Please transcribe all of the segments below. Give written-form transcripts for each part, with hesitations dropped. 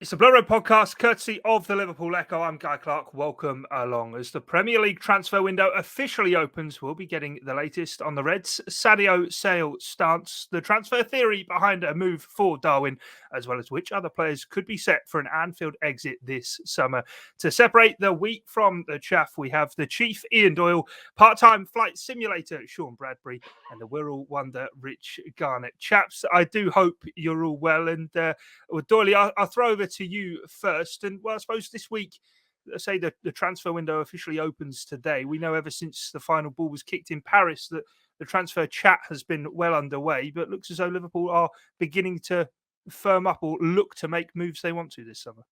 It's the Blue Road podcast, courtesy of the Liverpool Echo. I'm Guy Clarke. Welcome along. As the Premier League transfer window officially opens, we'll be getting the latest on the Reds' Sadio Sale stance, the transfer theory behind a move for Darwin, as well as which other players could be set for an Anfield exit this summer. To separate the wheat from the chaff, we have the chief, Ian Doyle, part-time flight simulator, Sean Bradbury, and the Wirral wonder, Rich Garnett. Chaps, I do hope you're all well. And Doyle, I'll throw over to you first. And well, I suppose this week, let's say the transfer window officially opens today. We know ever since the final ball was kicked in Paris that the transfer chat has been well underway, but looks as though Liverpool are beginning to firm up or look to make moves they want to this summer.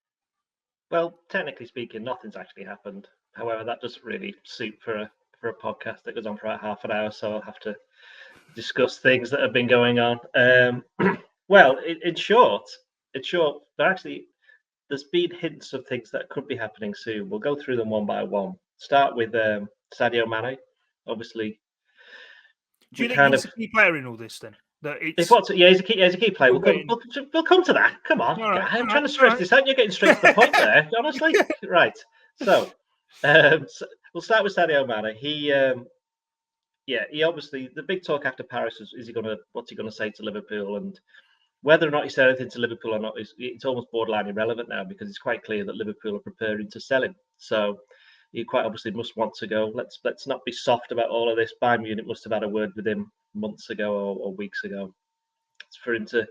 Well, technically speaking, nothing's actually happened. However, that doesn't really suit for a podcast that goes on for about half an hour, so I'll have to discuss things that have been going on. Well, in short, there's been hints of things that could be happening soon. We'll go through them one by one. Start with Sadio Mane. Obviously, do you think he's a key player in all this then? He's a key player. We'll come to that. Come on, right, I'm trying to stress this out. You're getting straight to the point there, honestly. Right. So, we'll start with Sadio Mane. He obviously, the big talk after Paris is what's he gonna say to Liverpool, and whether or not he said anything to Liverpool or not, it's almost borderline irrelevant now, because it's quite clear that Liverpool are preparing to sell him. So he quite obviously must want to go. Let's not be soft about all of this. Bayern Munich must have had a word with him months ago or weeks ago. It's for him to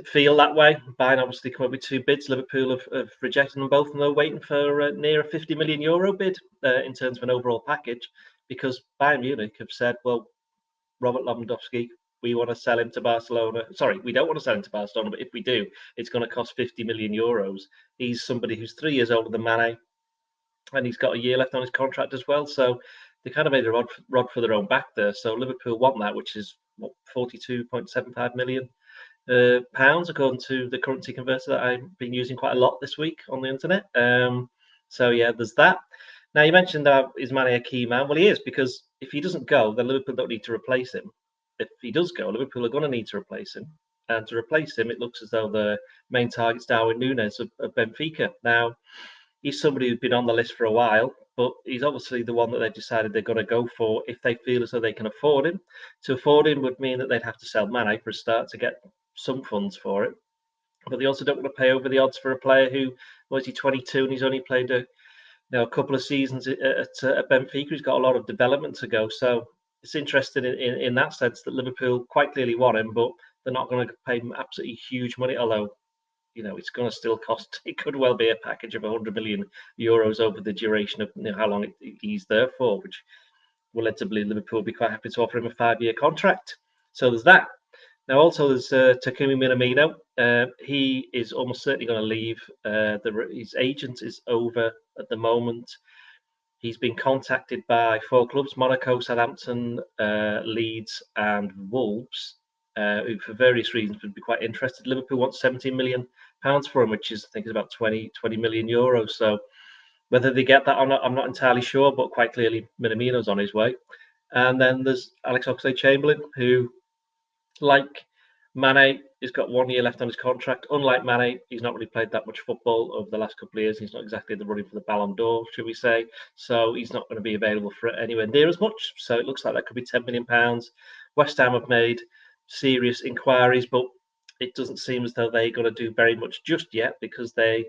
feel that way. Bayern obviously come up with two bids. Liverpool have rejected them both, and they're waiting for near a €50 million bid in terms of an overall package, because Bayern Munich have said, well, Robert Lewandowski, we want to sell him to Barcelona. Sorry, we don't want to sell him to Barcelona, but if we do, it's going to cost €50 million. He's somebody who's 3 years older than Mane, and he's got a year left on his contract as well. So they kind of made a rod for their own back there. So Liverpool want that, which is what, £42.75 million, according to the currency converter that I've been using quite a lot this week on the internet. So yeah, there's that. Now, you mentioned that is Mane a key man? Well, he is, because if he doesn't go, then Liverpool don't need to replace him. If he does go, Liverpool are going to need to replace him. And to replace him, it looks as though the main target's Darwin Nunez of Benfica. Now, he's somebody who's been on the list for a while, but he's obviously the one that they've decided they're going to go for if they feel as though they can afford him. To afford him would mean that they'd have to sell Mane for a start to get some funds for it. But they also don't want to pay over the odds for a player who, was he 22 and he's only played a couple of seasons at Benfica. He's got a lot of development to go. So it's interesting in that sense that Liverpool quite clearly want him, but they're not going to pay him absolutely huge money, although, it's going to still cost. It could well be a package of €100 million over the duration of how long he's there for, which will lead to believe Liverpool will be quite happy to offer him a 5-year contract. So there's that. Now, also, there's Takumi Minamino. He is almost certainly going to leave. His agent is over at the moment. He's been contacted by 4 clubs: Monaco, Southampton, Leeds, and Wolves, who, for various reasons, would be quite interested. Liverpool wants £17 million for him, which is, I think, is about €20 million. So whether they get that or not, I'm not entirely sure, but quite clearly, Minamino's on his way. And then there's Alex Oxlade-Chamberlain, who, like Mane, he's got 1 year left on his contract. Unlike Mane, he's not really played that much football over the last couple of years. He's not exactly in the running for the Ballon d'Or, should we say. So he's not going to be available for anywhere near as much. So it looks like that could be £10 million. West Ham have made serious inquiries, but it doesn't seem as though they're going to do very much just yet, because they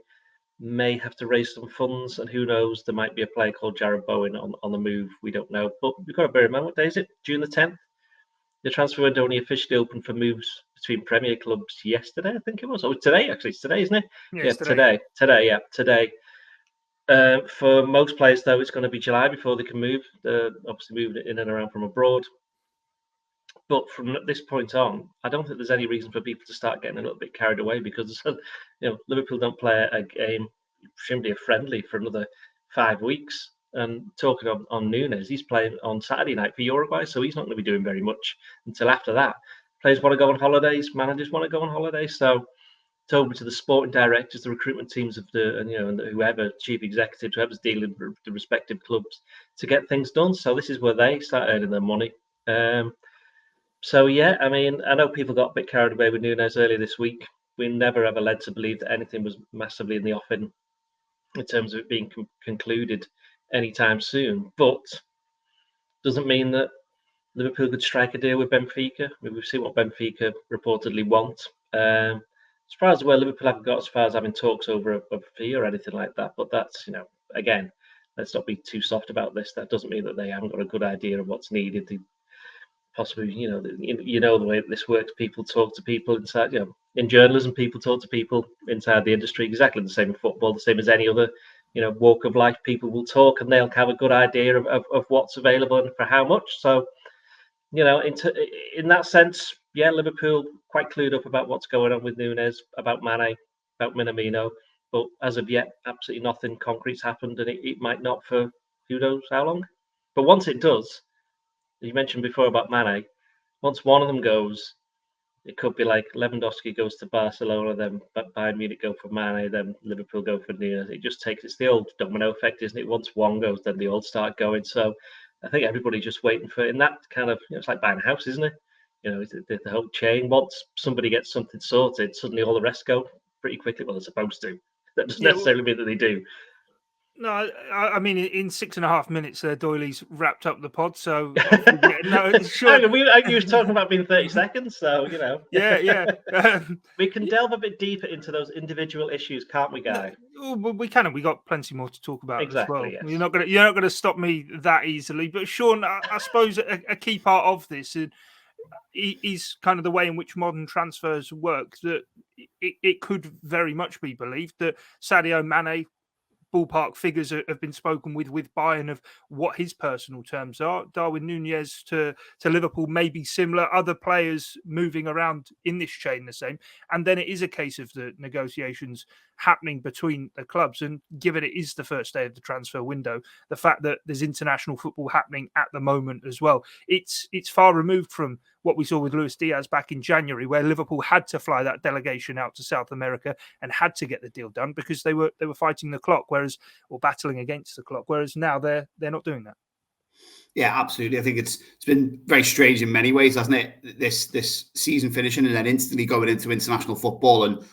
may have to raise some funds, and who knows, there might be a player called Jared Bowen on the move. We don't know. But we've got to bear in mind, what day is it? June the 10th? The transfer window only officially opened for moves between Premier clubs yesterday, I think it was. Oh, today, actually. It's today, isn't it? Yeah, today. Today. For most players, though, it's going to be July before they can move. They're obviously moving in and around from abroad. But from this point on, I don't think there's any reason for people to start getting a little bit carried away, because Liverpool don't play a game, presumably a friendly, for another 5 weeks. And talking on Nunez, he's playing on Saturday night for Uruguay, so he's not going to be doing very much until after that. Players want to go on holidays, managers want to go on holidays, so it's over to the sporting directors, the recruitment teams of and whoever, chief executives, whoever's dealing with the respective clubs, to get things done. So this is where they start earning their money. So yeah, I mean, I know people got a bit carried away with Nunez earlier this week, we're never ever led to believe that anything was massively in the offing in terms of it being concluded anytime soon. But doesn't mean that Liverpool could strike a deal with Benfica. I mean, we've seen what Benfica reportedly want. As far as where Liverpool haven't got as far as having talks over a fee or anything like that. But that's, again, let's not be too soft about this. That doesn't mean that they haven't got a good idea of what's needed. They possibly, the way this works. People talk to people inside, in journalism, people talk to people inside the industry. Exactly the same in football, the same as any other, walk of life. People will talk and they'll have a good idea of what's available and for how much. So, in that sense, yeah, Liverpool quite clued up about what's going on with Nunez, about Mane, about Minamino. But as of yet, absolutely nothing concrete's happened, and it might not for who knows how long. But once it does, you mentioned before about Mane, once one of them goes, it could be like Lewandowski goes to Barcelona, then Bayern Munich go for Mane, then Liverpool go for Nunez. It's the old domino effect, isn't it? Once one goes, then they all start going. So I think everybody's just waiting for, in that kind of, it's like buying a house, isn't it? The whole chain. Once somebody gets something sorted, suddenly all the rest go pretty quickly. Well, they're supposed to. That doesn't necessarily mean that they do. No, I mean, in 6.5 minutes, Doyley's wrapped up the pod. So, sure. You was talking about being 30 seconds, so, Yeah. We can delve a bit deeper into those individual issues, can't we, Guy? We can, and we got plenty more to talk about exactly, as well. Yes. You're not going to stop me that easily. But Sean, I suppose a key part of this is kind of the way in which modern transfers work. That it could very much be believed that Sadio Mane, ballpark figures have been spoken with Bayern of what his personal terms are. Darwin Nunez to Liverpool may be similar. Other players moving around in this chain the same. And then it is a case of the negotiations happening between the clubs. And given it is the first day of the transfer window, the fact that there's international football happening at the moment as well, it's far removed from what we saw with Luis Diaz back in January, where Liverpool had to fly that delegation out to South America and had to get the deal done because they were fighting the clock, or battling against the clock. Whereas now they're not doing that. Yeah, absolutely. I think it's been very strange in many ways, hasn't it? This season finishing and then instantly going into international football, and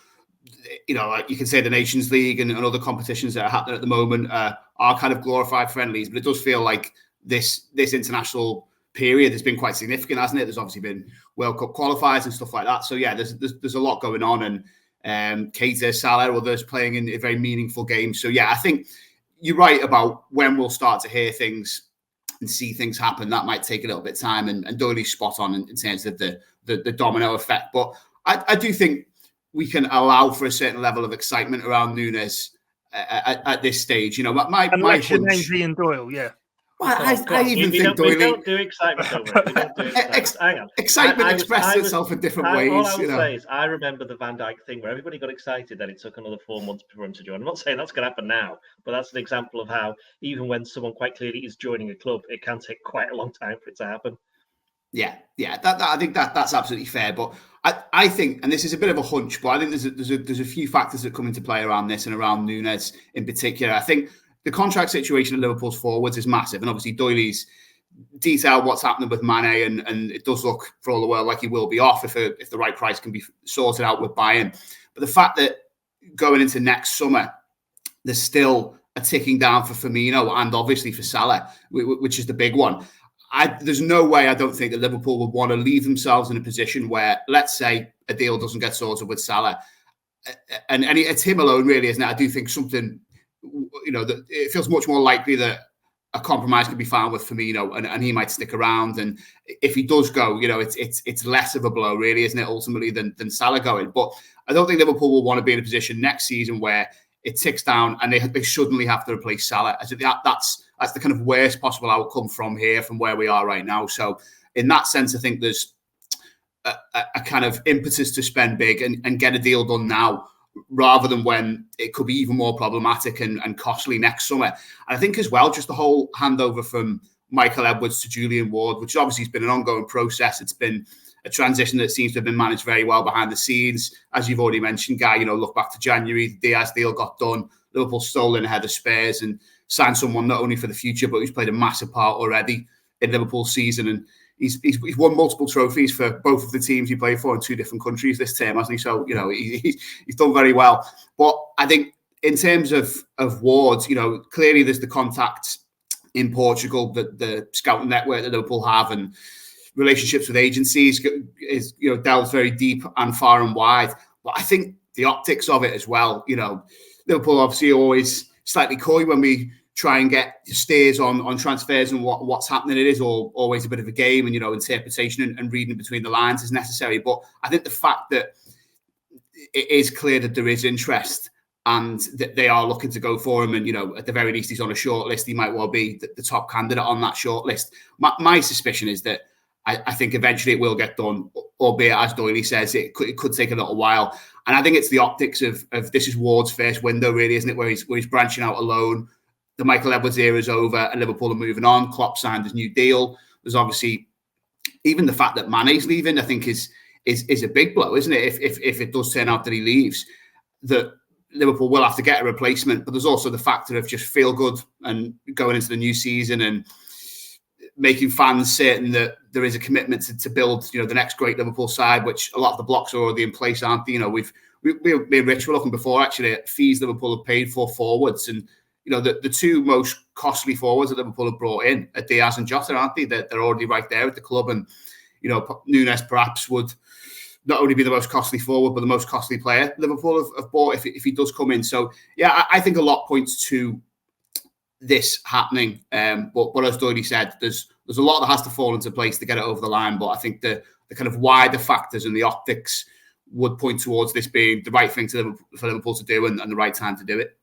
like you can say the Nations League and other competitions that are happening at the moment are kind of glorified friendlies, but it does feel like this international period has been quite significant, hasn't it? There's obviously been World Cup qualifiers and stuff like that. So yeah, there's a lot going on, and Keita, Salah, others playing in a very meaningful game. So yeah, I think you're right about when we'll start to hear things and see things happen. That might take a little bit of time, and Doyley's spot on in terms of the domino effect. But I do think we can allow for a certain level of excitement around Nunez at this stage. My your name's Ian Doyle, yeah. Well, I even think Doyle. We don't do excitement over it. We don't do excitement. Hang on. Excitement expresses itself in different ways. All I would say is I remember the Van Dijk thing where everybody got excited that it took another 4 months for him to join. I'm not saying that's going to happen now, but that's an example of how even when someone quite clearly is joining a club, it can take quite a long time for it to happen. Yeah. I think that's absolutely fair. But I think, and this is a bit of a hunch, but I think there's a few factors that come into play around this and around Nunez in particular. I think the contract situation at Liverpool's forwards is massive, and obviously Doyley's detailed what's happening with Mane, and it does look for all the world like he will be off if the right price can be sorted out with Bayern. But the fact that going into next summer, there's still a ticking down for Firmino and obviously for Salah, which is the big one. There's no way I don't think that Liverpool would want to leave themselves in a position where, let's say, a deal doesn't get sorted with Salah, and it's him alone, really, isn't it? I do think something. That it feels much more likely that a compromise could be found with Firmino, and he might stick around. And if he does go, it's less of a blow, really, isn't it, ultimately, than Salah going. But I don't think Liverpool will want to be in a position next season where it ticks down and they suddenly have to replace Salah. That's the kind of worst possible outcome from where we are right now. So in that sense, I think there's a kind of impetus to spend big and get a deal done now, rather than when it could be even more problematic and costly next summer. And I think as well, just the whole handover from Michael Edwards to Julian Ward, which obviously has been an ongoing process. It's been a transition that seems to have been managed very well behind the scenes. As you've already mentioned, Guy, look back to January, the Diaz deal got done. Liverpool stole in ahead of Spurs and signed someone not only for the future, but who's played a massive part already in Liverpool's season. And he's won multiple trophies for both of the teams he played for in 2 different countries this term, hasn't he? So, he's done very well. But I think in terms of Ward, clearly there's the contacts in Portugal, the scouting network that Liverpool have, and relationships with agencies is delves very deep and far and wide. But I think the optics of it as well, Liverpool obviously always slightly coy when we try and get steers on transfers and what's happening. It is always a bit of a game, and interpretation and reading between the lines is necessary. But I think the fact that it is clear that there is interest and that they are looking to go for him, and at the very least he's on a short list. He might well be the top candidate on that short list. My suspicion is that I think eventually it will get done, albeit, as Doyle says, it could take a little while. And I think it's the optics of this is Ward's first window, really, isn't it? Where he's branching out alone. The Michael Edwards era is over, and Liverpool are moving on. Klopp signed his new deal. There's obviously even the fact that Mane's leaving, I think is a big blow, isn't it? If it does turn out that he leaves, that Liverpool will have to get a replacement. But there's also the factor of just feel good and going into the new season and making fans certain that there is a commitment to build, the next great Liverpool side, which a lot of the blocks are already in place, aren't they? Me and Rich were looking before actually at fees Liverpool have paid for forwards, and the 2 most costly forwards that Liverpool have brought in are Diaz and Jota, aren't they? They're already right there at the club, and Nunez perhaps would not only be the most costly forward, but the most costly player Liverpool have bought if he does come in. So yeah, I think a lot points to this happening. But as Doyle said, there's a lot that has to fall into place to get it over the line. But I think the kind of wider factors and the optics would point towards this being the right thing for Liverpool to do and the right time to do it.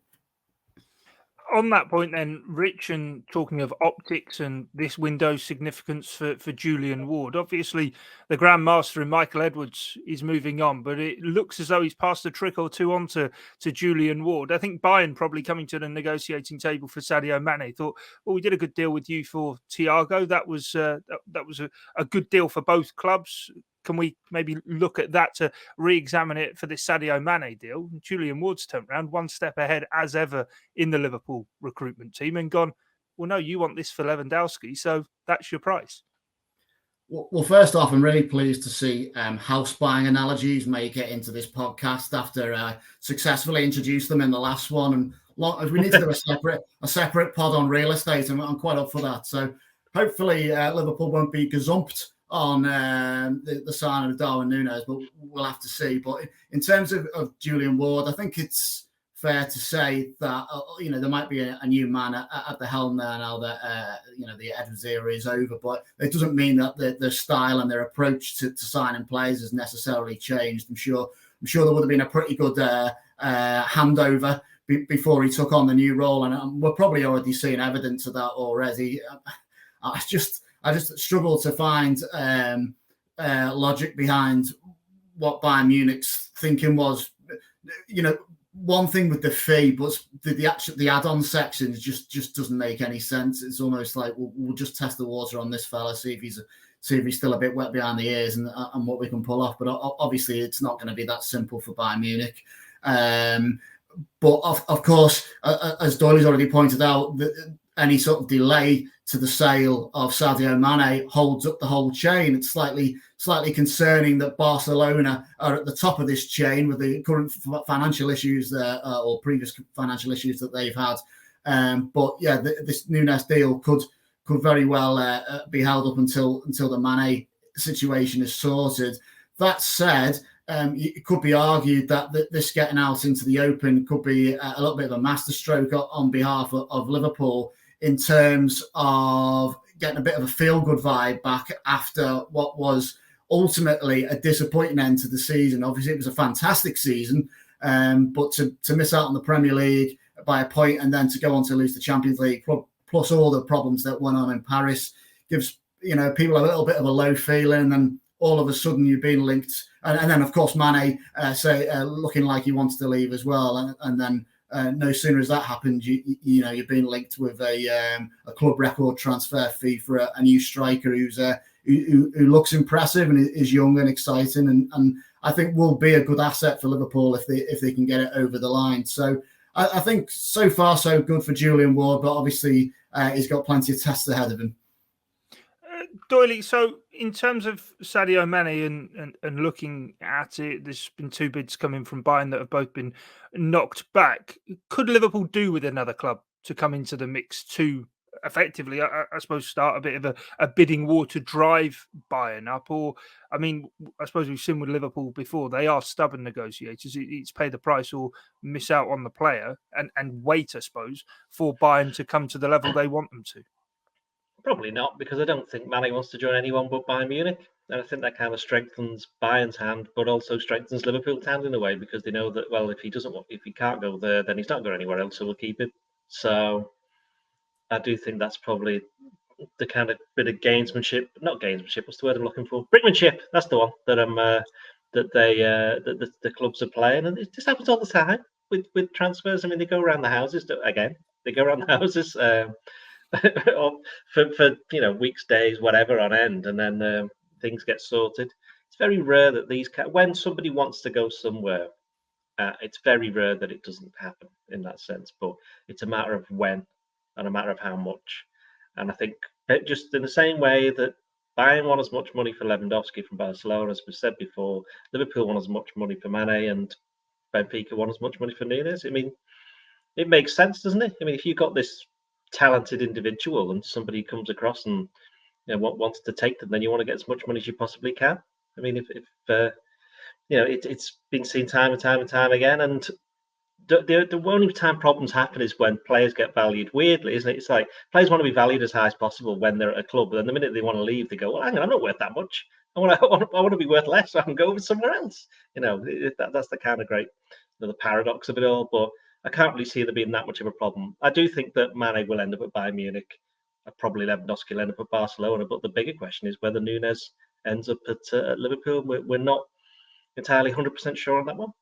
On that point then, Rich, and talking of optics and this window's significance for Julian Ward, obviously the Grand Master in Michael Edwards is moving on, but it looks as though he's passed a trick or two on to Julian Ward. I think Bayern probably coming to the negotiating table for Sadio Mane thought, well, we did a good deal with you for Thiago. That was a good deal for both clubs. Can we maybe look at that to re-examine it for this Sadio Mane deal? Julian Ward's turned around 1 step ahead as ever in the Liverpool recruitment team and gone, well, no, you want this for Lewandowski, so that's your price. Well, first off, I'm really pleased to see house buying analogies make it into this podcast after successfully introduced them in the last one. And we need to do a separate pod on real estate, and I'm quite up for that. So hopefully Liverpool won't be gazumped on the signing of Darwin Nunez, but we'll have to see. But in terms of Julian Ward, I think it's fair to say that there might be a new man at the helm there now that the Edwards era is over. But it doesn't mean that their style and their approach to signing players has necessarily changed. I'm sure there would have been a pretty good handover before he took on the new role, and we're probably already seeing evidence of that already. I just struggle to find logic behind what Bayern Munich's thinking was. One thing with the fee, but the add-on sections just doesn't make any sense. It's almost like we'll just test the water on this fella, see if he's still a bit wet behind the ears and what we can pull off. But obviously, it's not going to be that simple for Bayern Munich. But of course, as Doyle's already pointed out, any sort of delay to the sale of Sadio Mane holds up the whole chain. It's slightly concerning that Barcelona are at the top of this chain with the current financial issues there, or previous financial issues that they've had. But yeah, this Nunez deal could very well be held up until the Mane situation is sorted. That said, it could be argued that this getting out into the open could be a little bit of a masterstroke on behalf of Liverpool, in terms of getting a bit of a feel-good vibe back after what was ultimately a disappointing end to the season. Obviously, it was a fantastic season, but to miss out on the Premier League by a point and then to go on to lose the Champions League, plus all the problems that went on in Paris, gives people a little bit of a low feeling, and all of a sudden you've been linked. And then, of course, Mane looking like he wants to leave as well, and then no sooner as that happened, you're being linked with a club record transfer fee for a new striker who looks impressive and is young and exciting, and I think will be a good asset for Liverpool if they can get it over the line. So I think so far so good for Julian Ward, but obviously he's got plenty of tests ahead of him. Doyle, so in terms of Sadio Mane and looking at it, there's been two bids coming from Bayern that have both been knocked back. Could Liverpool do with another club to come into the mix to effectively, I suppose, start a bit of a bidding war to drive Bayern up? Or, I mean, I suppose we've seen with Liverpool before, they are stubborn negotiators. It's pay the price or miss out on the player and wait, I suppose, for Bayern to come to the level they want them to. Probably not, because I don't think Mane wants to join anyone but Bayern Munich. And I think that kind of strengthens Bayern's hand, but also strengthens Liverpool's hand in a way, because they know that, well, if he can't go there, then he's not going anywhere else, so we'll keep him. So I do think that's probably the kind of bit of not gamesmanship, what's the word I'm looking for? Brickmanship, that's the one that the clubs are playing. And it just happens all the time with transfers. I mean, they go around the houses for weeks, days, whatever on end, and then things get sorted. It's very rare that when somebody wants to go somewhere, it's very rare that it doesn't happen in that sense. But it's a matter of when and a matter of how much. And I think just in the same way that Bayern won as much money for Lewandowski from Barcelona, as we said before, Liverpool won as much money for Mane, and Benfica won as much money for Nunez. I mean, it makes sense, doesn't it? I mean, if you've got this talented individual and somebody comes across and wants to take them, then you want to get as much money as you possibly can. I mean, if it's been seen time and time again, and the only time problems happen is when players get valued weirdly, isn't it? It's like players want to be valued as high as possible when they're at a club, but then the minute they want to leave, they go, "Well, hang on, I'm not worth that much. I want to be worth less, so I can go over somewhere else." That's the kind of great, the paradox of it all. But I can't really see there being that much of a problem. I do think that Mane will end up at Bayern Munich. Probably Lewandowski will end up at Barcelona. But the bigger question is whether Nunez ends up at Liverpool. We're not entirely 100% sure on that one.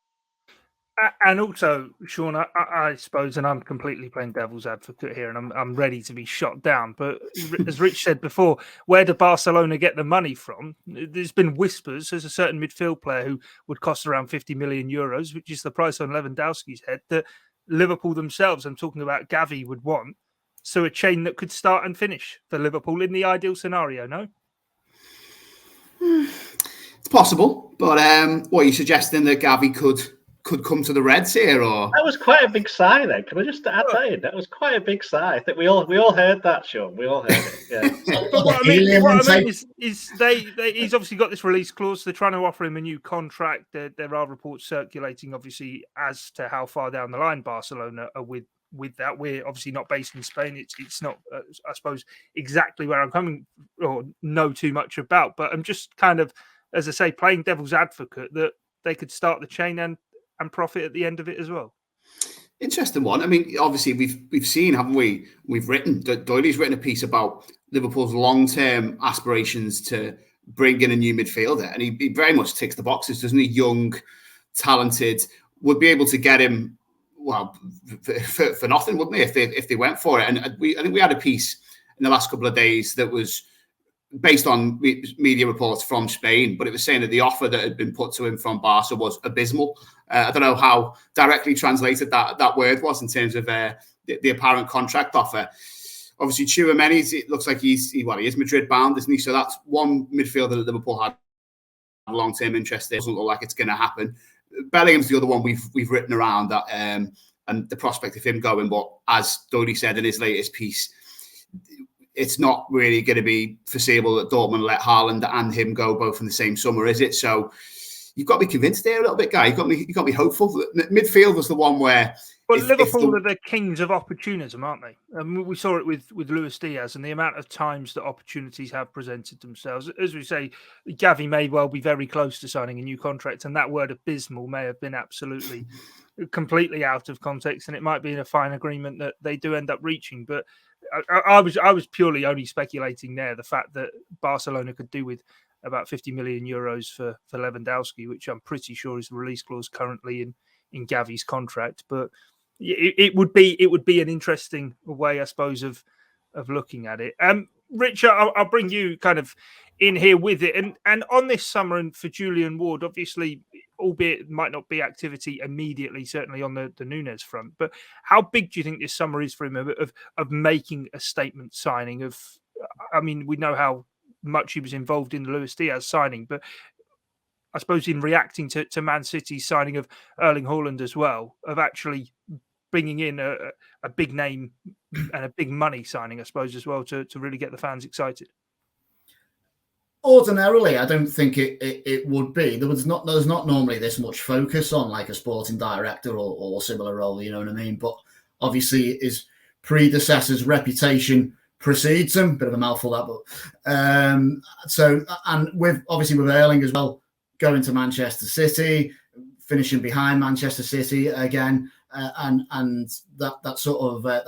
And also, Sean, I suppose, and I'm completely playing devil's advocate here, and I'm ready to be shot down. But as Rich said before, where do Barcelona get the money from? There's been whispers. There's a certain midfield player who would cost around 50 million euros, which is the price on Lewandowski's head, that Liverpool themselves, I'm talking about Gavi, would want. So a chain that could start and finish for Liverpool in the ideal scenario, no? It's possible, but what are you suggesting, that Gavi could come to the Reds here? Or that was quite a big sigh then. Can I just add that in? That was quite a big sigh. I think we all heard that, Sean. We all heard it. Yeah. But what I mean is he's obviously got this release clause. They're trying to offer him a new contract. There are reports circulating, obviously, as to how far down the line Barcelona are with that. We're obviously not based in Spain. It's not, I suppose, exactly where I'm coming or know too much about. But I'm just kind of, as I say, playing devil's advocate that they could start the chain and profit at the end of it as well. Interesting one. I mean, obviously we've seen, haven't we? We've written, Doyley's written a piece about Liverpool's long-term aspirations to bring in a new midfielder, and he very much ticks the boxes, doesn't he? Young, talented, would be able to get him, well, for nothing, wouldn't they? If they went for it. And I think we had a piece in the last couple of days that was based on media reports from Spain, but it was saying that the offer that had been put to him from Barca was abysmal. I don't know how directly translated that word was in terms of the apparent contract offer. Obviously, Tchouaméni, it looks like he is Madrid bound, isn't he? So that's one midfielder that Liverpool had long-term interest in. It doesn't look like it's going to happen. Bellingham's the other one we've written around that, and the prospect of him going. But as Doty said in his latest piece, it's not really going to be foreseeable that Dortmund let Haaland and him go both in the same summer, is it? So you've got to be convinced there a little bit, guy. You've got to be hopeful. Midfield was the one where. Well, Liverpool are the kings of opportunism, aren't they? We saw it with Luis Diaz and the amount of times that opportunities have presented themselves. As we say, Gavi may well be very close to signing a new contract, and that word abysmal may have been absolutely, completely out of context, and it might be in a fine agreement that they do end up reaching. But I was purely only speculating there, the fact that Barcelona could do with about 50 million euros for Lewandowski, which I'm pretty sure is the release clause currently in Gavi's contract. But it would be an interesting way, I suppose, of looking at it. Richard, I'll bring you kind of in here with it, and on this summer, and for Julian Ward, obviously, albeit it might not be activity immediately, certainly on the Nunez front, but how big do you think this summer is for him of making a statement signing? I mean, we know how much he was involved in the Luis Diaz signing, but I suppose in reacting to Man City's signing of Erling Haaland as well, of actually bringing in a big name and a big money signing, I suppose, as well, to really get the fans excited. Ordinarily, I don't think it would be. There's not normally this much focus on like a sporting director or similar role, you know what I mean? But obviously his predecessor's reputation precedes him. Bit of a mouthful that, but and with Erling as well, going to Manchester City, finishing behind Manchester City again, and that sort of that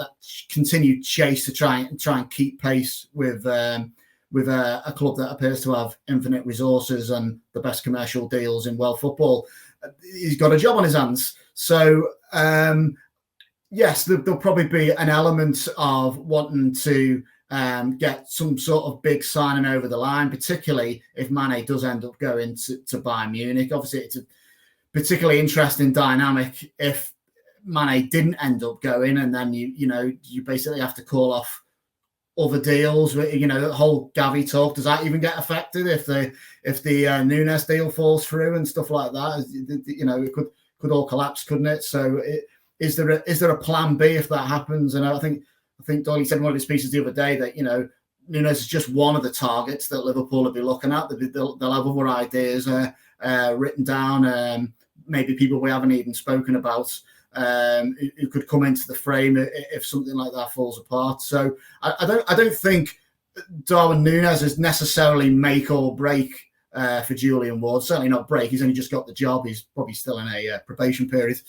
continued chase to try and keep pace with a club that appears to have infinite resources and the best commercial deals in world football. He's got a job on his hands. So, yes, there'll probably be an element of wanting to get some sort of big signing over the line, particularly if Mane does end up going to Bayern Munich. Obviously, it's a particularly interesting dynamic if Mane didn't end up going, and then you basically have to call off other deals. The whole Gavi talk, does that even get affected if the Nunez deal falls through and stuff like that? It could all collapse, couldn't it? So is there a plan B if that happens? And I think Doyle said in one of his pieces the other day that Nunez is just one of the targets that Liverpool will be looking at. They'll have other ideas written down, maybe people we haven't even spoken about, who could come into the frame if something like that falls apart. So I don't think Darwin Nunez is necessarily make or break for Julian Ward. Certainly not break. He's only just got the job. He's probably still in a probation period.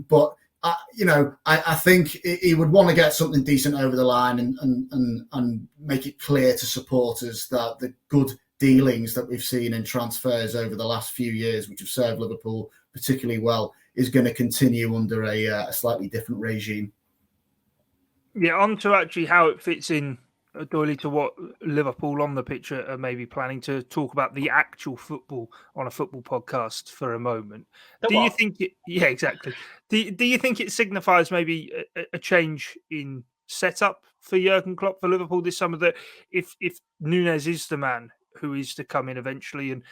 But I think he would want to get something decent over the line and make it clear to supporters that the good dealings that we've seen in transfers over the last few years, which have served Liverpool particularly well, is going to continue under a slightly different regime. Yeah, on to actually how it fits in, Doyle, to what Liverpool on the pitch are maybe planning to talk about the actual football on a football podcast for a moment. You think it? Yeah, exactly. Do you think it signifies maybe a change in setup for Jurgen Klopp for Liverpool this summer? That if Nunez is the man who is to come in eventually and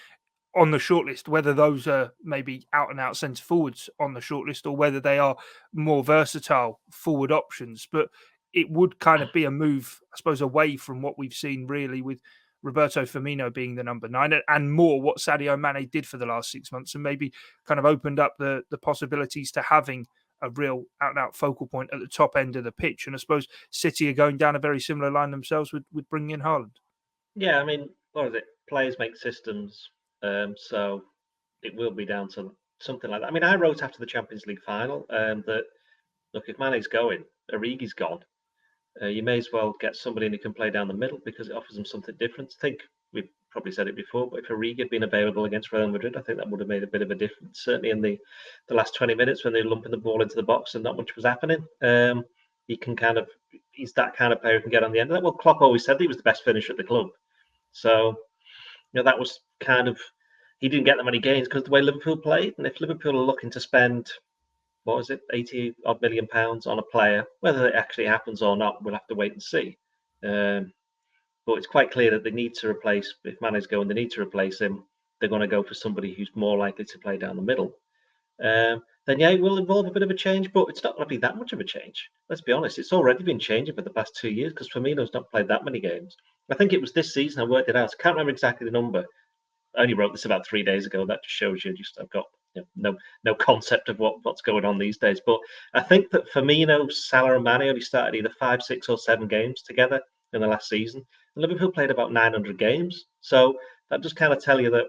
on the shortlist, whether those are maybe out and out centre forwards on the shortlist or whether they are more versatile forward options, but it would kind of be a move, I suppose, away from what we've seen really with Roberto Firmino being the number 9 and more what Sadio Mane did for the last 6 months, and maybe kind of opened up the possibilities to having a real out and out focal point at the top end of the pitch. And I suppose City are going down a very similar line themselves with bringing in Haaland. Yeah, I mean, what is it? Players make systems. So it will be down to something like that. I mean, I wrote after the Champions League final that, look, if Mane's going, Origi's gone, you may as well get somebody who can play down the middle because it offers them something different. I think we've probably said it before, but if Origi had been available against Real Madrid, I think that would have made a bit of a difference. Certainly in the last 20 minutes when they were lumping the ball into the box and not much was happening. He's that kind of player who can get on the end of that. Well, Klopp always said he was the best finisher at the club. So, that was kind of, he didn't get that many games because the way Liverpool played. And if Liverpool are looking to spend, 80 odd million pounds on a player, whether it actually happens or not, we'll have to wait and see. But it's quite clear that they need to replace, if Mane's going, they need to replace him. They're going to go for somebody who's more likely to play down the middle. Then, it will involve a bit of a change, but it's not going to be that much of a change. Let's be honest, it's already been changing for the past 2 years because Firmino's not played that many games. I think it was this season I worked it out. I can't remember exactly the number. I only wrote this about 3 days ago. That just shows you I've got no concept of what's going on these days. But I think that Firmino, Salah and Mane only started either 5, 6 or 7 games together in the last season. And Liverpool played about 900 games. So that just kind of tell you that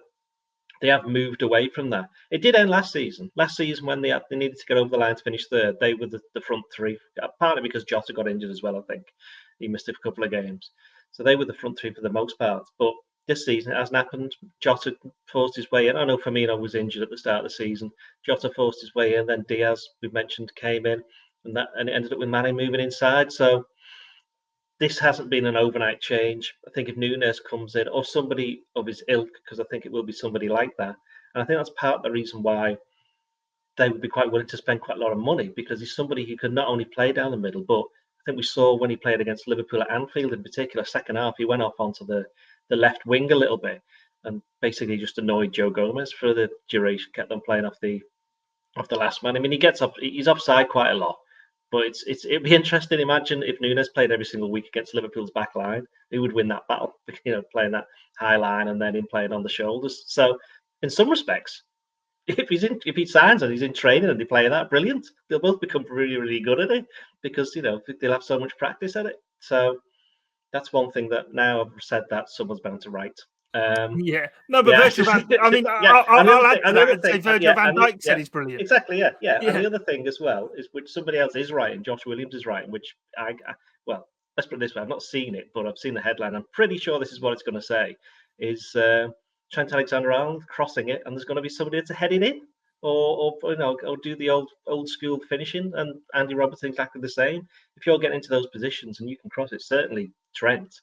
they have moved away from that. It did end last season. Last season when they needed to get over the line to finish third, they were the front three, partly because Jota got injured as well, I think. He missed a couple of games. So they were the front three for the most part. But this season, it hasn't happened. Jota forced his way in. I know Firmino was injured at the start of the season. Jota forced his way in. Then Diaz, we mentioned, came in. And it ended up with Mane moving inside. So this hasn't been an overnight change. I think if Nunez comes in, or somebody of his ilk, because I think it will be somebody like that. And I think that's part of the reason why they would be quite willing to spend quite a lot of money, because he's somebody who can not only play down the middle, but think we saw when he played against Liverpool at Anfield in particular, second half, he went off onto the left wing a little bit and basically just annoyed Joe Gomez for the duration, kept on playing off the last man. I mean, he's offside quite a lot, but it'd be interesting. Imagine if Nunez played every single week against Liverpool's back line, who would win that battle? Playing that high line and then him playing on the shoulders. So, in some respects, if he signs and he's in training and they play that, brilliant. They'll both become really, really good at it because they'll have so much practice at it. So that's one thing that now I've said that someone's bound to write. Virgil van. I mean, I'll add to that and say Virgil van Dijk said he's brilliant. Exactly, yeah. And the other thing as well is, which somebody else is writing, Josh Williams is writing, which let's put it this way: I've not seen it, but I've seen the headline. I'm pretty sure this is what it's going to say: is Trent Alexander-Arnold crossing it, and there's going to be somebody to head it in, or do the old school finishing, and Andy Robertson exactly the same. If you're getting into those positions and you can cross it, certainly Trent,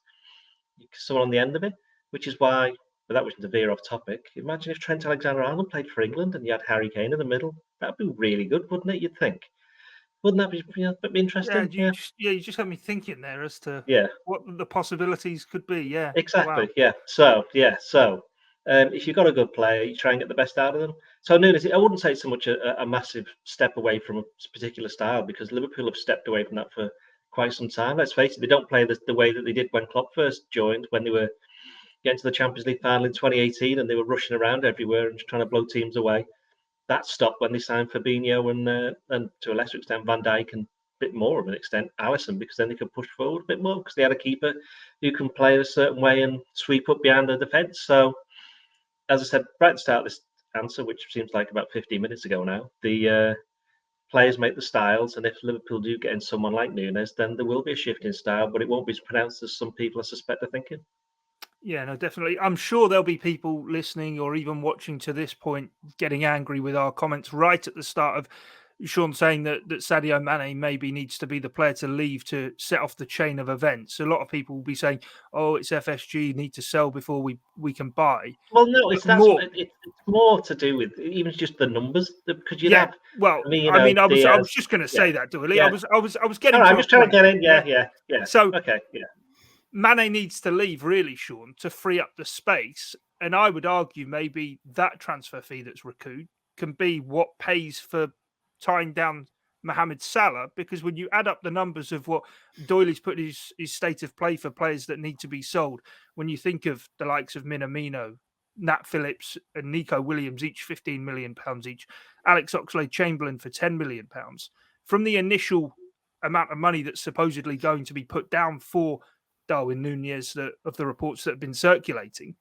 someone on the end of it. Which is why, but that was to veer off topic. Imagine if Trent Alexander-Arnold played for England and you had Harry Kane in the middle. That'd be really good, wouldn't it? You'd think. Wouldn't that be interesting? You just had me thinking there as to what the possibilities could be. Yeah, exactly. Wow. Yeah. So if you've got a good player, you try and get the best out of them. So Nunez, I wouldn't say so much a massive step away from a particular style, because Liverpool have stepped away from that for quite some time. Let's face it, they don't play the way that they did when Klopp first joined, when they were getting to the Champions League final in 2018 and they were rushing around everywhere and just trying to blow teams away. That stopped when they signed Fabinho and to a lesser extent Van Dijk, and a bit more of an extent Alisson, because then they could push forward a bit more because they had a keeper who can play a certain way and sweep up behind the defence. So, as I said right at the start of this answer, which seems like about 15 minutes ago now, the players make the styles, and if Liverpool do get in someone like Nunez, then there will be a shift in style, but it won't be as pronounced as some people I suspect are thinking. Yeah, no, definitely. I'm sure there'll be people listening or even watching to this point getting angry with our comments right at the start of Sean saying that Sadio Mane maybe needs to be the player to leave to set off the chain of events. A lot of people will be saying, "Oh, it's FSG, need to sell before we can buy." Well, no, it's more to do with even just the numbers, because you have. Well, I was just going to say that, Doyle. Yeah. I was getting. I'm just trying to get in. Yeah. So okay, yeah. Mane needs to leave, really, Sean, to free up the space. And I would argue maybe that transfer fee that's recouped can be what pays for tying down Mohamed Salah, because when you add up the numbers of what Doyley's put his state of play for players that need to be sold, when you think of the likes of Minamino, Nat Phillips and Nico Williams, each £15 million each, Alex Oxlade-Chamberlain for £10 million, from the initial amount of money that's supposedly going to be put down for Darwin Nunez, of the reports that have been circulating,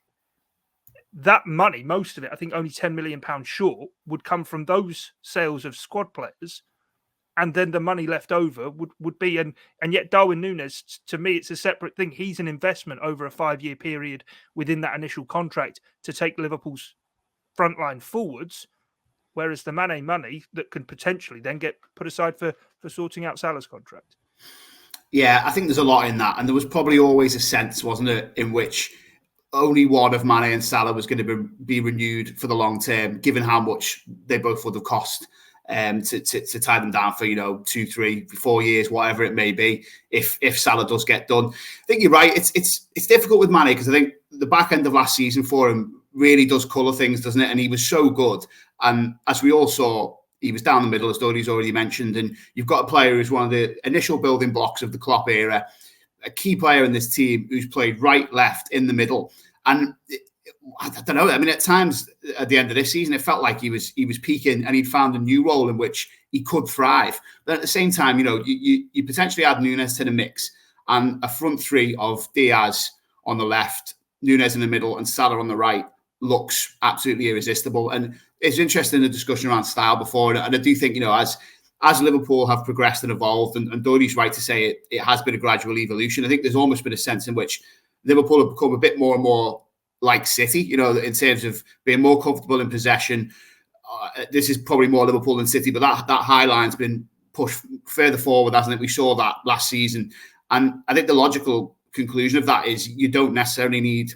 that money, most of it, I think only £10 million short, would come from those sales of squad players, and then the money left over would be, and yet Darwin Nunez, to me, it's a separate thing. He's an investment over a 5-year period within that initial contract to take Liverpool's frontline forwards, whereas the Mane money that can potentially then get put aside for sorting out Salah's contract. Yeah, I think there's a lot in that. And there was probably always a sense, wasn't it, in which only one of Mane and Salah was going to be renewed for the long term, given how much they both would have cost to tie them down for 2, 3, 4 years, whatever it may be, if Salah does get done. I think you're right. It's difficult with Mane, because I think the back end of last season for him really does colour things, doesn't it? And he was so good. And as we all saw, he was down the middle, as Dody's already mentioned. And you've got a player who's one of the initial building blocks of the Klopp era, a key player in this team who's played right, left, in the middle. And I don't know. I mean, at times at the end of this season, it felt like he was peaking, and he'd found a new role in which he could thrive. But at the same time, you potentially add Nunez to the mix, and a front three of Diaz on the left, Nunez in the middle, and Salah on the right looks absolutely irresistible. And it's interesting, the discussion around style before, and I do think, as Liverpool have progressed and evolved, and Dody's right to say it has been a gradual evolution. I think there's almost been a sense in which Liverpool have become a bit more and more like City, in terms of being more comfortable in possession. This is probably more Liverpool than City, but that high line's been pushed further forward, hasn't it? We saw that last season. And I think the logical conclusion of that is you don't necessarily need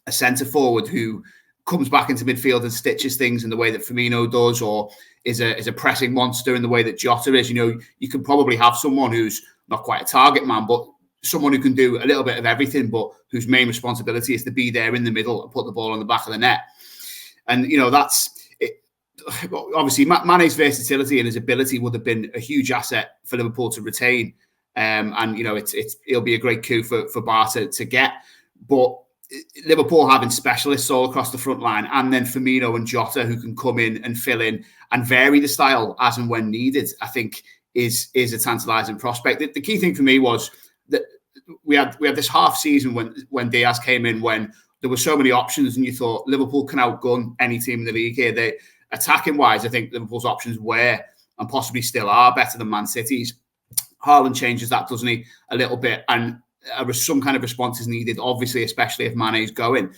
a centre forward who comes back into midfield and stitches things in the way that Firmino does, or is a pressing monster in the way that Jota is. You can probably have someone who's not quite a target man, but someone who can do a little bit of everything, but whose main responsibility is to be there in the middle and put the ball on the back of the net. And, that's it. Obviously, Mane's versatility and his ability would have been a huge asset for Liverpool to retain. And, it'll be a great coup for Barca to get. But Liverpool having specialists all across the front line, and then Firmino and Jota who can come in and fill in and vary the style as and when needed, I think is a tantalising prospect. The key thing for me was that we had this half season when Diaz came in, when there were so many options, and you thought Liverpool can outgun any team in the league here. They, attacking wise, I think Liverpool's options were and possibly still are better than Man City's. Haaland changes that, doesn't he, a little bit, and some kind of response is needed, obviously, especially if Mane is going.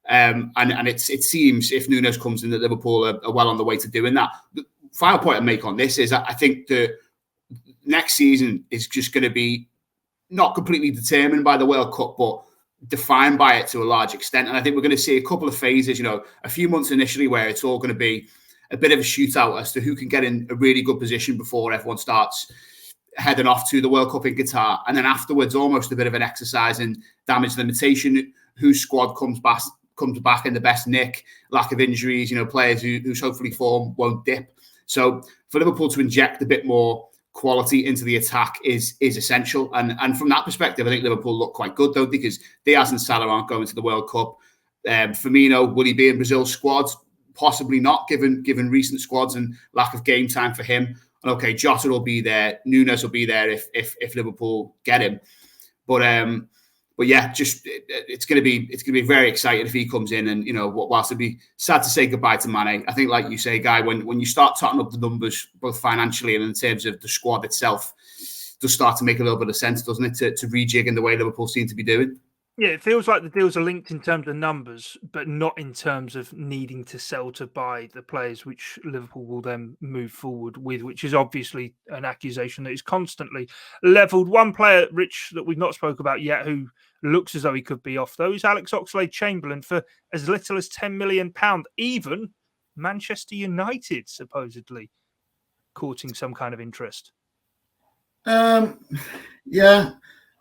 And it seems if Nunez comes in that Liverpool are well on the way to doing that. The final point I make on this is that I think the next season is just going to be not completely determined by the World Cup, but defined by it to a large extent. And I think we're going to see a couple of phases, a few months initially where it's all going to be a bit of a shootout as to who can get in a really good position before everyone starts heading off to the World Cup in Qatar. And then afterwards, almost a bit of an exercise in damage limitation, whose squad comes back in the best nick, lack of injuries, players whose hopefully form won't dip. So for Liverpool to inject a bit more quality into the attack is essential. And from that perspective, I think Liverpool look quite good, though, because Diaz and Salah aren't going to the World Cup. Firmino, will he be in Brazil's squad? Possibly not, given recent squads and lack of game time for him. And okay, Jota will be there. Nunez will be there if Liverpool get him. But yeah, just it's going to be very exciting if he comes in. And whilst it'd be sad to say goodbye to Mane, I think, like you say, Guy, when you start totting up the numbers both financially and in terms of the squad itself, it does start to make a little bit of sense, doesn't it, to rejig in the way Liverpool seem to be doing. Yeah, it feels like the deals are linked in terms of numbers, but not in terms of needing to sell to buy the players which Liverpool will then move forward with, which is obviously an accusation that is constantly levelled. One player, Rich, that we've not spoke about yet, who looks as though he could be off, though, is Alex Oxlade-Chamberlain for as little as £10 million. Even Manchester United supposedly courting some kind of interest. Yeah.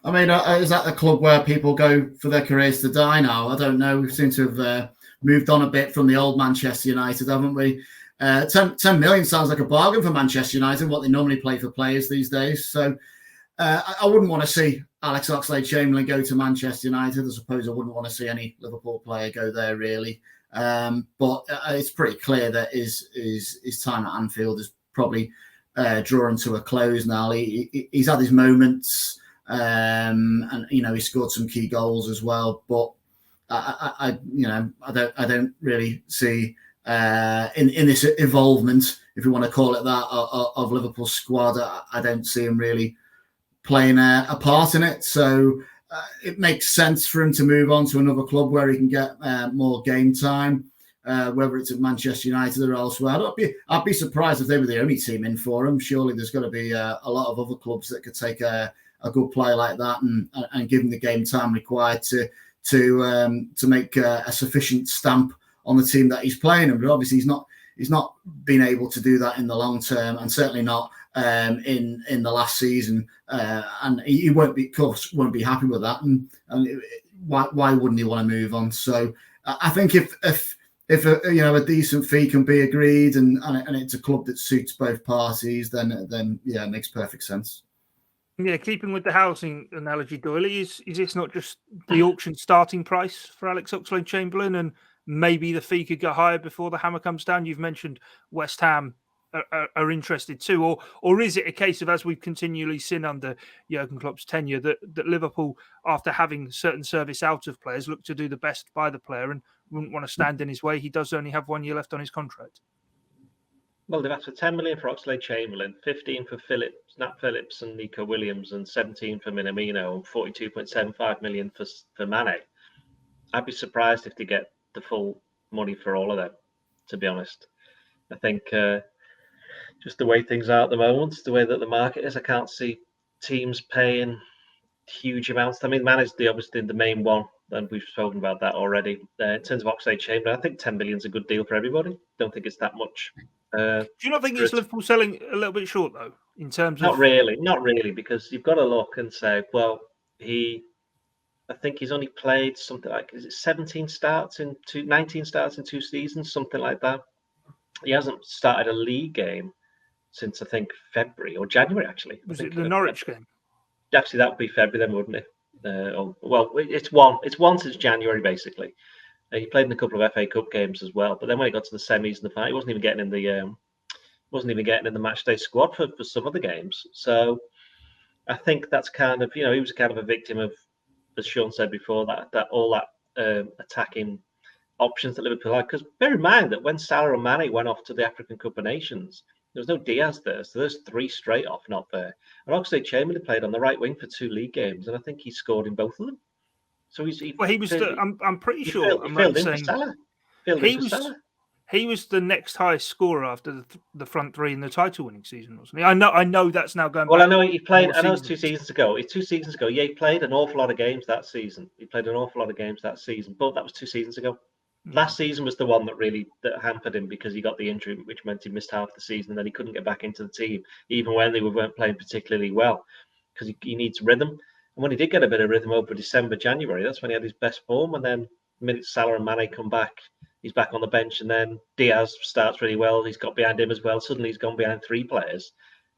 I mean, is that the club where people go for their careers to die now? I don't know. We seem to have moved on a bit from the old Manchester United, haven't we? 10 million sounds like a bargain for Manchester United, what they normally play for players these days. So I wouldn't want to see Alex Oxlade-Chamberlain go to Manchester United. I suppose I wouldn't want to see any Liverpool player go there, really. But it's pretty clear that his time at Anfield is probably drawing to a close now. He's had his moments. And he scored some key goals as well, but I don't really see in this evolvement, if you want to call it that, of Liverpool's squad. I don't see him really playing a part in it. So it makes sense for him to move on to another club where he can get more game time, whether it's at Manchester United or elsewhere. I'd be surprised if they were the only team in for him. Surely there's got to be a lot of other clubs that could take a good player like that and give him the game time required to make a sufficient stamp on the team that he's playing in. But obviously he's not been able to do that in the long term, and certainly not in the last season. And he won't be happy with that. And why wouldn't he want to move on? So I think if a decent fee can be agreed and it's a club that suits both parties, then yeah, it makes perfect sense. Yeah, keeping with the housing analogy, Doyle, is this not just the auction starting price for Alex Oxlade-Chamberlain, and maybe the fee could get higher before the hammer comes down? You've mentioned West Ham are interested too, or is it a case of, as we've continually seen under Jurgen Klopp's tenure, that Liverpool, after having certain service out of players, look to do the best by the player and wouldn't want to stand in his way? He does only have 1 year left on his contract. Well, they've asked for 10 million for Oxlade-Chamberlain, 15 for Nat Phillips and Nico Williams, and 17 for Minamino, and 42.75 million for Mane. I'd be surprised if they get the full money for all of them, to be honest. I think just the way things are at the moment, the way that the market is, I can't see teams paying huge amounts. I mean, Mane's obviously the main one and we've spoken about that already. In terms of Oxlade-Chamberlain, I think 10 million is a good deal for everybody. Don't think it's that much. Do you not think it's Liverpool selling a little bit short though, in terms of? Not really, because you've got to look and say, well, I think he's only played something like 19 starts in 2 seasons, something like that. He hasn't started a league game since I think February or January. Actually, was it the Norwich game? Actually, that would be February then, wouldn't it? It's one since January basically. He played in a couple of FA Cup games as well, but then when he got to the semis and the final, he wasn't even getting in the match day squad for some of the games. So I think that's kind of, he was kind of a victim of, as Sean said before, that all that attacking options that Liverpool had. Because bear in mind that when Salah and Mane went off to the African Cup of Nations, there was no Diaz there, so there's 3 straight off not there. And Oxlade-Chamberlain played on the right wing for 2 league games, and I think he scored in both of them. So I'm pretty sure. He was the next highest scorer after the front 3 in the title-winning season, wasn't he? I know that's now going. Well, I know he played. I know it's 2 seasons ago. It's 2 seasons ago. Yeah, he played an awful lot of games that season. But that was 2 seasons ago. Last season was the one that hampered him because he got the injury, which meant he missed half the season, and then he couldn't get back into the team, even when they weren't playing particularly well, because he needs rhythm. And when he did get a bit of rhythm over December, January, that's when he had his best form. And then the minute Salah and Mane come back, he's back on the bench, and then Diaz starts really well. He's got behind him as well. Suddenly he's gone behind 3 players,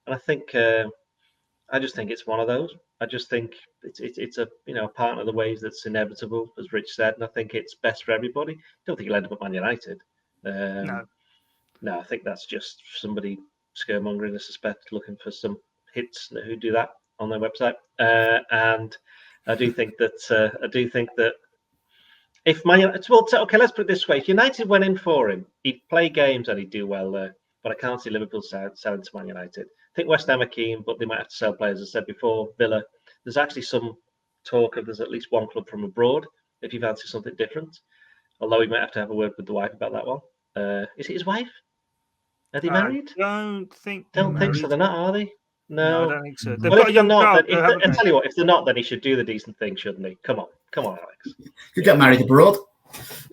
and I just think it's one of those. I just think it's a part of the ways that's inevitable, as Rich said, and I think it's best for everybody. Don't think he'll end up at Man United. No, I think that's just somebody scaremongering, I suspect, looking for some hits who do that on their website. And I do think that if Man United, okay, let's put it this way: if United went in for him, he'd play games and he'd do well there. But I can't see Liverpool selling to Man United. I think West Ham are keen, but they might have to sell players. As I said before, Villa. There's actually some talk of there's at least one club from abroad if you fancy something different. Although he might have to have a word with the wife about that one. Is it his wife? Are they married? Don't think so. They're not, are they? No, I don't think so. Well, if they're not, I tell you what, if they're not, then he should do the decent thing, shouldn't he? Come on, Alex. You get married abroad.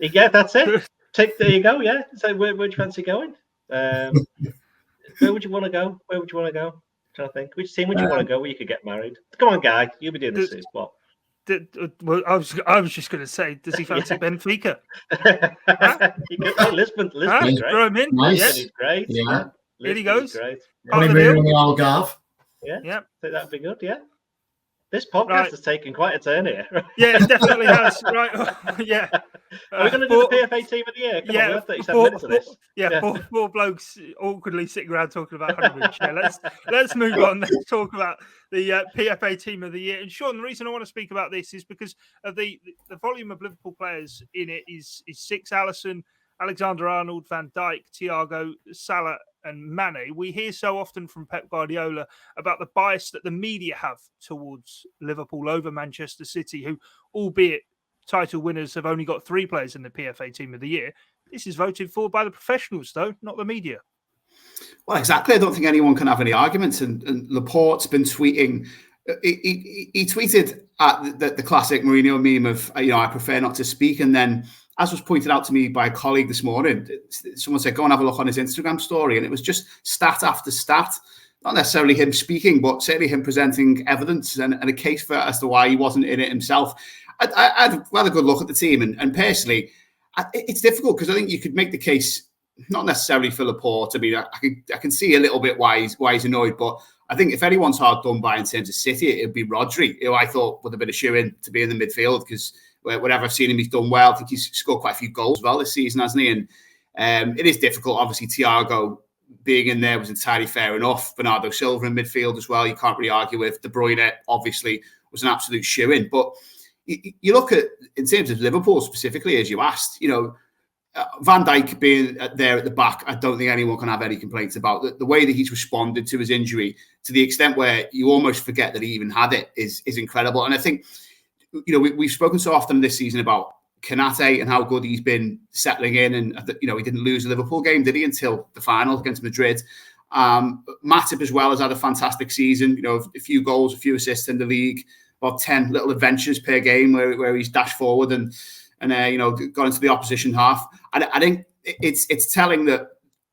Yeah, that's it. There you go. Yeah. So where do you fancy going? Where would you want to go? I'm trying to think. Which team would you want to go where you could get married? Come on, guy. You'll be doing this. What? Well, I was just going to say, does he fancy Benfica? You could say Lisbon's great. Throw him in. Nice. Lisbon is great. Yeah. Here he goes. Great. Only moving on the Algarve. Yeah. Yeah. I think that'd be good. Yeah. This podcast has taken quite a turn here. Yeah, it definitely has. Right. Yeah. Are we going to do the PFA team of the year? Come on, we have 37 minutes of this. Four blokes awkwardly sitting around talking about Honeymoon. Yeah, let's move on. Let's talk about the PFA team of the year. And Sean, the reason I want to speak about this is because of the volume of Liverpool players in it is 6: Alisson, Alexander-Arnold, Van Dijk, Thiago, Salah, and Mane. We hear so often from Pep Guardiola about the bias that the media have towards Liverpool over Manchester City, who, albeit title winners, have only got 3 players in the PFA team of the year. This is voted for by the professionals, though, not the media. Well, exactly. I don't think anyone can have any arguments. And Laporte's been tweeting. He tweeted at the classic Mourinho meme of, I prefer not to speak. And then, as was pointed out to me by a colleague this morning, someone said, go and have a look on his Instagram story. And it was just stat after stat, not necessarily him speaking, but certainly him presenting evidence and a case for as to why he wasn't in it himself. I'd had a good look at the team. And personally, it's difficult because I think you could make the case, not necessarily for Laporte. I mean, I can see a little bit why he's annoyed, but I think if anyone's hard done by in terms of City, it'd be Rodri, who I thought would have been a shoe-in to be in the midfield because whenever I've seen him, he's done well. I think he's scored quite a few goals as well this season, hasn't he? And it is difficult. Obviously, Thiago being in there was entirely fair enough. Bernardo Silva in midfield as well. You can't really argue with. De Bruyne obviously was an absolute shoe-in. But you look at, in terms of Liverpool specifically, as you asked, Van Dijk being there at the back, I don't think anyone can have any complaints about the way that he's responded to his injury, to the extent where you almost forget that he even had it, is incredible. And I think, we've spoken so often this season about Konate and how good he's been settling in. And, he didn't lose the Liverpool game, did he, until the final against Madrid. Matip as well has had a fantastic season, a few goals, a few assists in the league. about 10 little adventures per game where he's dashed forward and got into the opposition half. I think it's telling that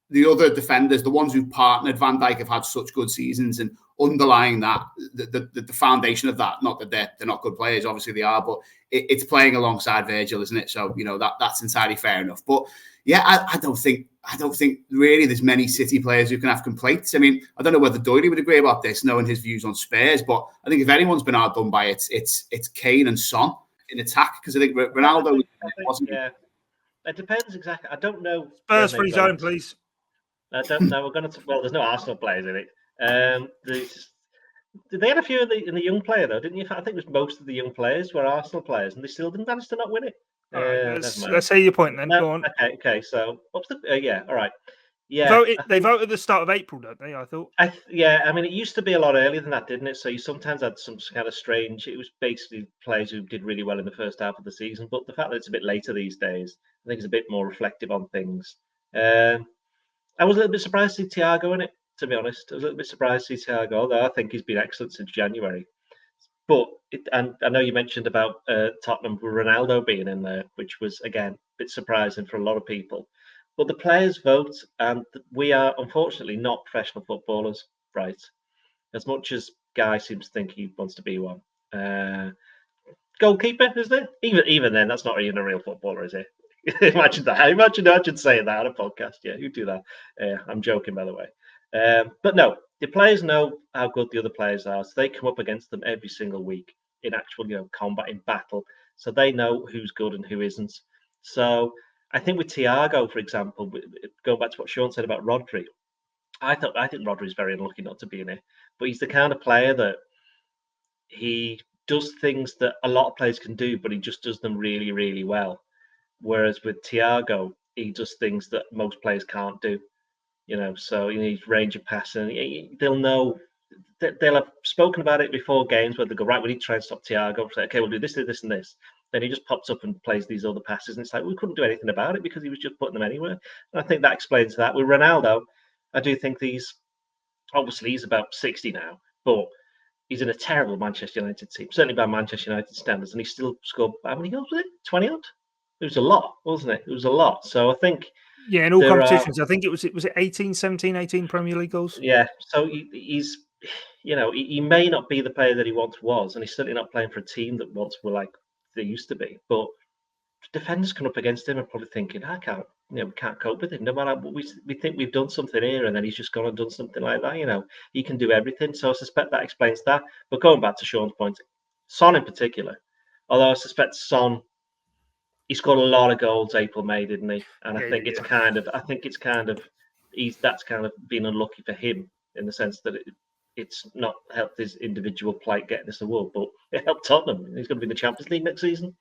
the other defenders, the ones who've partnered Van Dijk, have had such good seasons, and underlying that, the foundation of that, not that they're not good players, obviously they are, but it's playing alongside Virgil, isn't it? So that's entirely fair enough. But yeah, I don't think really there's many City players who can have complaints. I mean, I don't know whether Doyle would agree about this, knowing his views on Spurs, but I think if anyone's been outdone by it, it's Kane and Son in attack, because I think Ronaldo wasn't. Yeah, it depends exactly. I don't know. Spurs free zone, please. I don't know. We're going to. Well, there's no Arsenal players in it. They had a few in the young player though, didn't you? I think it was most of the young players were Arsenal players, and they still didn't manage to not win it. All right, let's hear your point then. No, go on. Okay. So what's the? All right. Yeah, they vote at the start of April, don't they? I thought. I mean, it used to be a lot earlier than that, didn't it? So you sometimes had some kind of strange. It was basically players who did really well in the first half of the season, but the fact that it's a bit later these days, I think it's a bit more reflective on things. I was a little bit surprised to see Thiago in it, to be honest. I was a little bit surprised to see Thiago, although I think he's been excellent since January. But and I know you mentioned about Tottenham with Ronaldo being in there, which was again a bit surprising for a lot of people. But the players vote, and we are unfortunately not professional footballers, right? As much as Guy seems to think he wants to be one. Goalkeeper, isn't it? Even then, that's not even a real footballer, is it? Imagine that. Imagine saying that on a podcast. Yeah, who'd do that? I'm joking, by the way. But no, the players know how good the other players are, so they come up against them every single week in actual, combat, in battle. So they know who's good and who isn't. So I think with Thiago, for example, going back to what Sean said about Rodri, I think Rodri's very unlucky not to be in it. But he's the kind of player that he does things that a lot of players can do, but he just does them really, really well. Whereas with Thiago, he does things that most players can't do. So you need range of passing. They'll know. They'll have spoken about it before games where they go, right, we need to try and stop Thiago. Say, okay, we'll do this, this, and this. Then he just pops up and plays these other passes, and it's like we couldn't do anything about it because he was just putting them anywhere. And I think that explains that. With Ronaldo, I do think he's about 60 now, but he's in a terrible Manchester United team, certainly by Manchester United standards, and he still scored, how many goals was it? 20 odd? It was a lot, wasn't it? It was a lot. So I think... Yeah, in all competitions, I think it was 18 Premier League goals? Yeah, so he's... he may not be the player that he once was, and he's certainly not playing for a team that once were like they used to be. But defenders come up against him and probably thinking, we can't cope with him. No matter what we think we've done something here, and then he's just gone and done something like that. He can do everything. So I suspect that explains that. But going back to Sean's point, Son in particular, although I suspect Son, he scored a lot of goals April, May, didn't he? And I think it's kind of that's kind of been unlucky for him in the sense that it's not helped his individual plight getting this award, but it helped Tottenham. He's going to be in the Champions League next season,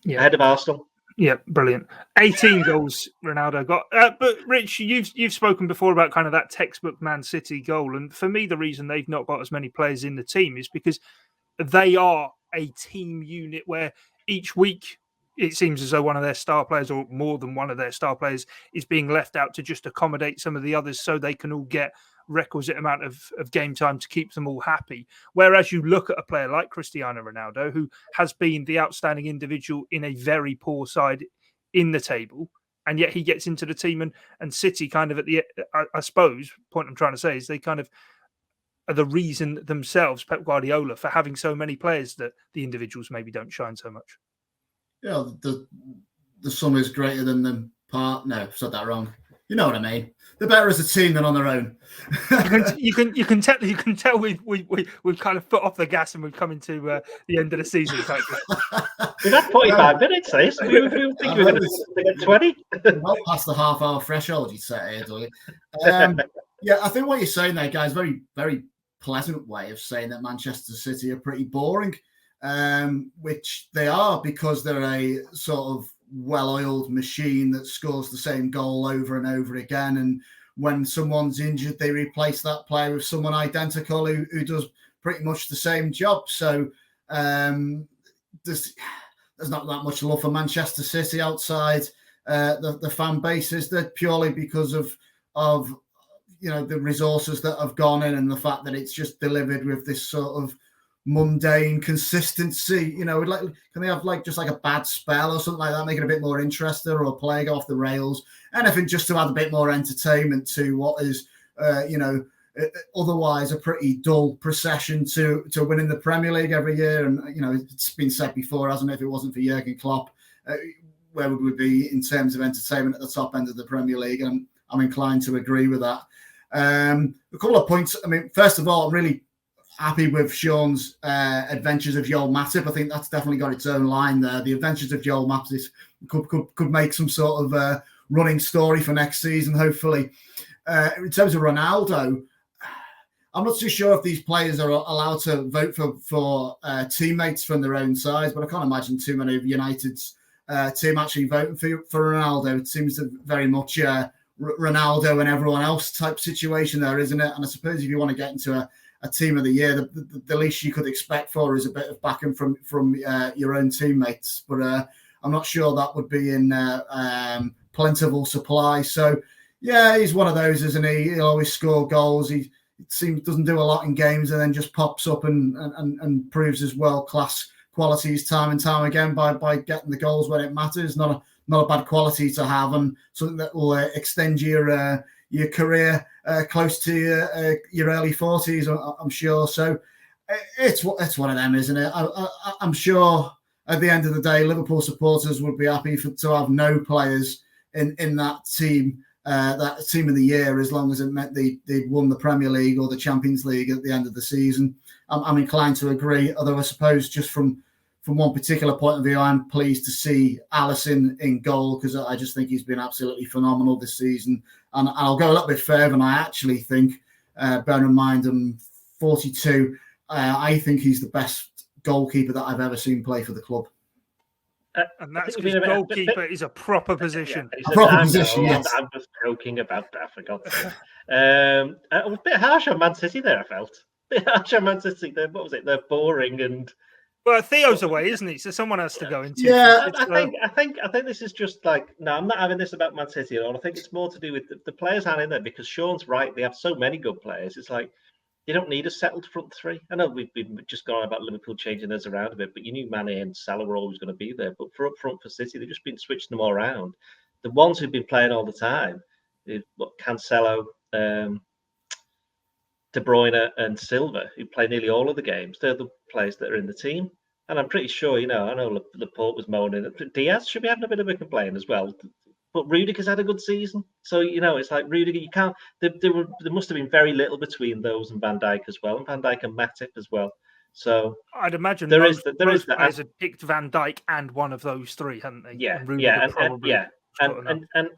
ahead of Arsenal. Yeah, brilliant. 18 goals Ronaldo got. But Rich, you've spoken before about kind of that textbook Man City goal, and for me, the reason they've not got as many players in the team is because they are a team unit where each week it seems as though one of their star players, or more than one of their star players, is being left out to just accommodate some of the others so they can all get requisite amount of game time to keep them all happy. Whereas you look at a player like Cristiano Ronaldo, who has been the outstanding individual in a very poor side in the table, and yet he gets into the team, and City kind of at the, I suppose, point I'm trying to say is they kind of are the reason themselves, Pep Guardiola, for having so many players that the individuals maybe don't shine so much. Yeah, the sum is greater than the part. No, I've said that wrong. You know what I mean. They're better as a team than on their own. you can tell we've kind of put off the gas and we've come into the end of the season. We've had 45 minutes, eh? So we think we're going to get 20. Well past the half-hour threshold, you'd say here, do you? Yeah, I think what you're saying there, guys, very, very pleasant way of saying that Manchester City are pretty boring, which they are because they're a sort of well-oiled machine that scores the same goal over and over again. And when someone's injured, they replace that player with someone identical who does pretty much the same job. So there's not that much love for Manchester City outside the fan bases. They're purely because of the resources that have gone in and the fact that it's just delivered with this sort of mundane consistency. You know, can they have just like a bad spell or something like that, make it a bit more interesting, or a play go off the rails? Anything just to add a bit more entertainment to what is, otherwise a pretty dull procession to winning the Premier League every year. And it's been said before, hasn't it? If it wasn't for Jurgen Klopp, where would we be in terms of entertainment at the top end of the Premier League? And I'm inclined to agree with that. A couple of points. I mean, first of all, I'm really happy with Sean's Adventures of Joel Matip. I think that's definitely got its own line there. The Adventures of Joel Matip could make some sort of running story for next season, hopefully. In terms of Ronaldo, I'm not too sure if these players are allowed to vote for teammates from their own sides, but I can't imagine too many of United's team actually voting for Ronaldo. It seems to very much Ronaldo and everyone else type situation there, isn't it? And I suppose if you want to get into a team of the year, the least you could expect for is a bit of backing from your own teammates. But I'm not sure that would be in plentiful supply. So, yeah, he's one of those, isn't he? He'll always score goals. He doesn't do a lot in games and then just pops up and proves his world-class qualities time and time again by getting the goals when it matters. Not a bad quality to have, and something that will extend your career close to your early 40s, I'm sure. So it's one of them, isn't it? I'm sure at the end of the day, Liverpool supporters would be happy to have no players in that team of the year, as long as it meant they'd won the Premier League or the Champions League at the end of the season. I'm inclined to agree, although I suppose just from one particular point of view, I'm pleased to see Alisson in goal, because I just think he's been absolutely phenomenal this season. And I'll go a little bit further, and I actually think, bearing in mind I'm 42, I think he's the best goalkeeper that I've ever seen play for the club. And that's because goalkeeper is a proper position. A proper position, yes. I'm just joking about that, for God's sake. I was a bit harsh on Man City there, I felt. A bit harsh on Man City. What was it? They're boring and... Well, Theo's away, isn't he? So someone has to go into. Yeah, I think this is just like, no, I'm not having this about Man City at all. I think it's more to do with the players aren't in there, because Sean's right. They have so many good players. It's like they don't need a settled front three. I know we've just gone on about Liverpool changing theirs around a bit, but you knew Mane and Salah were always going to be there. But for up front for City, they've just been switching them all around. The ones who've been playing all the time, Cancelo, De Bruyne and Silva, who play nearly all of the games, they're the players that are in the team. And I'm pretty sure, I know Laporte was moaning. Diaz should be having a bit of a complaint as well. But Rudiger's had a good season. So, it's like Rudiger, you can't... There must have been very little between those and Van Dijk as well. And Van Dijk and Matip as well. So... I'd imagine there most is that. players had picked Van Dijk and one of those three, hadn't they? Yeah, and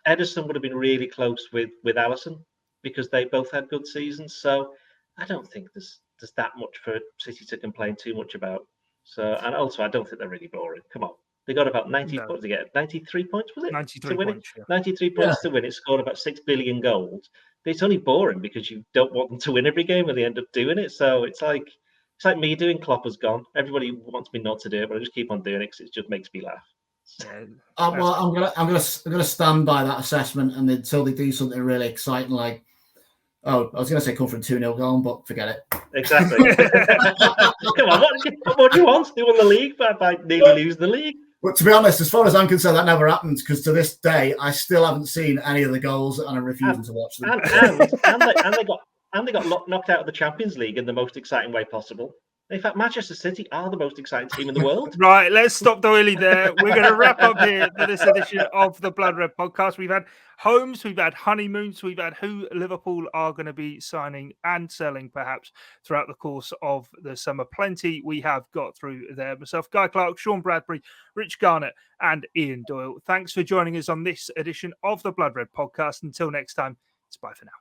Ederson would have been really close with Alisson, because they both had good seasons. So I don't think there's that much for City to complain too much about. So, and also I don't think they're really boring. Come on, they got about 90 points to get. 93 points, was it? 93 points. Yeah. 93 points to win it. Scored about 6 billion goals. But it's only boring because you don't want them to win every game, and they end up doing it. So it's like me doing Klopp has gone. Everybody wants me not to do it, but I just keep on doing it because it just makes me laugh. Well, I'm gonna stand by that assessment, and until they do something really exciting, like, I was going to say come from 2-0 goal, but forget it. Exactly. Come on, what do you want? They won the league by nearly losing the league. But to be honest, as far as I'm concerned, that never happened, because to this day, I still haven't seen any of the goals, and I'm refusing to watch them. And they got knocked out of the Champions League in the most exciting way possible. In fact, Manchester City are the most exciting team in the world. Right, let's stop Doyle there. We're going to wrap up here for this edition of the Blood Red podcast. We've had homes, we've had honeymoons, we've had who Liverpool are going to be signing and selling perhaps throughout the course of the summer. Plenty we have got through there. Myself, Guy Clarke, Sean Bradbury, Rich Garnett and Ian Doyle. Thanks for joining us on this edition of the Blood Red podcast. Until next time, it's bye for now.